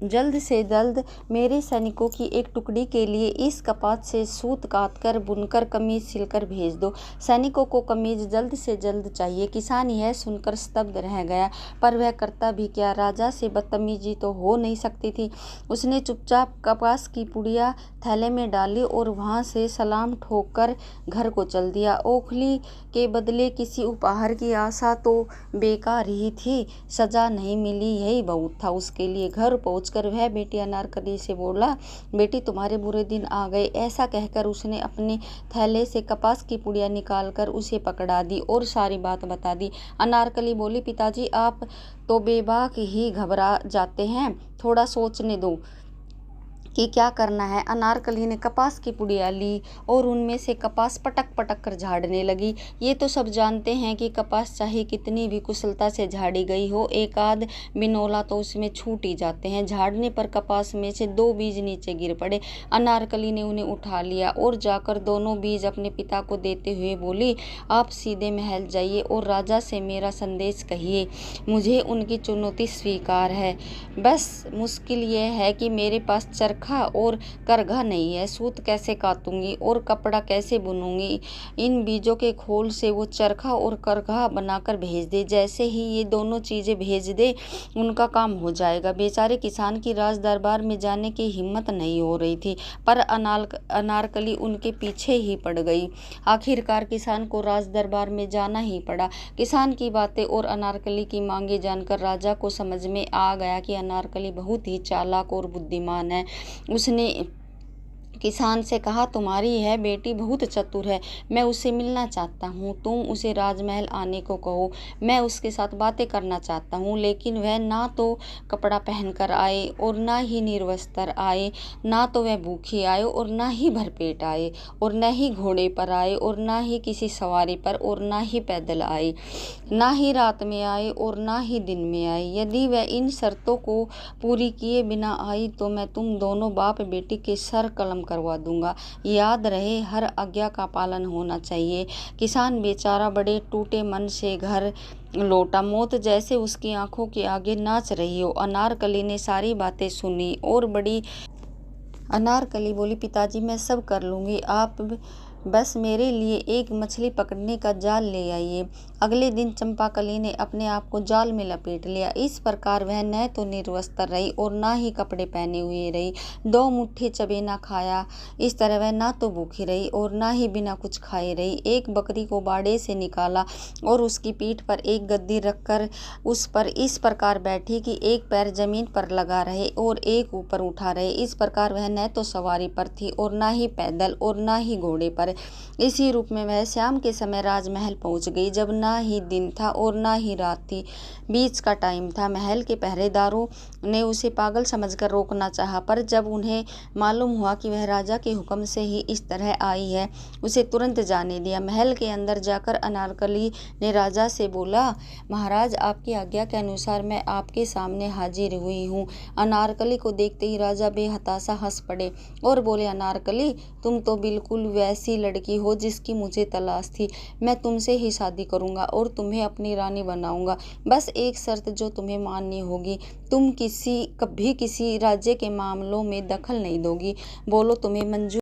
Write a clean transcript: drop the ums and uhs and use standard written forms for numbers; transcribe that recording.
जल्द से जल्द मेरे सैनिकों की एक टुकड़ी के लिए इस कपास से सूत काटकर बुनकर कमीज सिलकर भेज दो। सैनिकों को कमीज जल्द से जल्द चाहिए। किसान यह सुनकर स्तब्ध रह गया, पर वह करता भी क्या। राजा से बदतमीजी तो हो नहीं सकती थी। उसने चुपचाप कपास की पुड़िया थैले में डाली और वहां से सलाम ठोककर घर को चल दिया। ओखली के बदले किसी उपहार की आशा तो बेकार ही थी। सजा नहीं मिली, यही बहुत था उसके लिए। घर पहुंचकर वह बेटी अनारकली से बोला, बेटी तुम्हारे बुरे दिन आ गए। ऐसा कहकर उसने अपने थैले से कपास की पुड़िया निकालकर उसे पकड़ा दी और सारी बात बता दी। अनारकली बोली, पिताजी आप तो बेबाक ही घबरा जाते हैं, थोड़ा सोचने दो कि क्या करना है। अनारकली ने कपास की पुड़िया ली और उनमें से कपास पटक पटक कर झाड़ने लगी। ये तो सब जानते हैं कि कपास चाहे कितनी भी कुशलता से झाड़ी गई हो, एक आध बिनौला तो उसमें छूट ही जाते हैं। झाड़ने पर कपास में से 2 बीज नीचे गिर पड़े। अनारकली ने उन्हें उठा लिया और जाकर दोनों बीज अपने पिता को देते हुए बोली, आप सीधे महल जाइए और राजा से मेरा संदेश कहिए। मुझे उनकी चुनौती स्वीकार है। बस मुश्किल यह है कि मेरे पास चरखा और करघा नहीं है। सूत कैसे काटूंगी और कपड़ा कैसे बुनूंगी। इन बीजों के खोल से वो चरखा और करघा बनाकर भेज दे। जैसे ही ये दोनों चीजें भेज दे, उनका काम हो जाएगा। बेचारे किसान की राज दरबार में जाने की हिम्मत नहीं हो रही थी, पर अनारकली उनके पीछे ही पड़ गई। आखिरकार किसान को राज दरबार में जाना ही पड़ा। किसान की बातें और अनारकली की मांगे जानकर राजा को समझ में आ गया कि अनारकली बहुत ही चालाक और बुद्धिमान है। उसने किसान से कहा, तुम्हारी यह बेटी बहुत चतुर है, मैं उससे मिलना चाहता हूँ। तुम उसे राजमहल आने को कहो, मैं उसके साथ बातें करना चाहता हूँ। लेकिन वह ना तो कपड़ा पहनकर आए और ना ही निर्वस्त्र आए, ना तो वह भूखी आए और ना ही भरपेट आए, और न ही घोड़े पर आए और ना ही किसी सवारी पर, और ना ही पैदल आए, ना ही रात में आए और ना ही दिन में आए। यदि वह इन शर्तों को पूरी किए बिना आई तो मैं तुम दोनों बाप बेटी के सर कलम करवा दूंगा। याद रहे, हर आज्ञा का पालन होना चाहिए। किसान बेचारा बड़े टूटे मन से घर लौटा। मौत जैसे उसकी आंखों के आगे नाच रही हो। अनारकली ने सारी बातें सुनी और अनारकली बोली, पिताजी मैं सब कर लूंगी, आप बस मेरे लिए एक मछली पकड़ने का जाल ले आइए। अगले दिन चंपाकली ने अपने आप को जाल में लपेट लिया। इस प्रकार वह न तो निर्वस्त्र रही और ना ही कपड़े पहने हुए रही। 2 मुट्ठी चबेना खाया। इस तरह वह ना तो भूखी रही और ना ही बिना कुछ खाए रही। एक बकरी को बाड़े से निकाला और उसकी पीठ पर एक गद्दी रखकर उस पर इस प्रकार बैठी कि एक पैर जमीन पर लगा रहे और एक ऊपर उठा रहे। इस प्रकार वह न तो सवारी पर थी और ना ही पैदल और ना ही घोड़े पर। इसी रूप में वह शाम के समय राजमहल पहुंच गई, जब ना ही दिन था और ना ही रात थी, बीच का टाइम था। महल के पहरेदारों ने उसे पागल समझकर रोकना चाहा, पर जब उन्हें मालूम हुआ कि वह राजा के हुक्म से ही इस तरह आई है, उसे तुरंत जाने दिया। महल के अंदर जाकर अनारकली ने राजा से बोला, महाराज आपकी आज्ञा के अनुसार मैं आपके सामने हाजिर हुई हूँ। अनारकली को देखते ही राजा बेहताशा हंस पड़े और बोले, अनारकली तुम तो बिल्कुल वैसी लड़की हो जिसकी मुझे तलाश थी। मैं तुमसे ही शादी करूंगा और तुम्हें अपनी रानी बनाऊंगा। बस एक शर्त जो तुम्हें माननी होगी, तुम कभी किसी राज्य के मामलों में दखल नहीं दोगी। बोलो तुम्हें मंजूर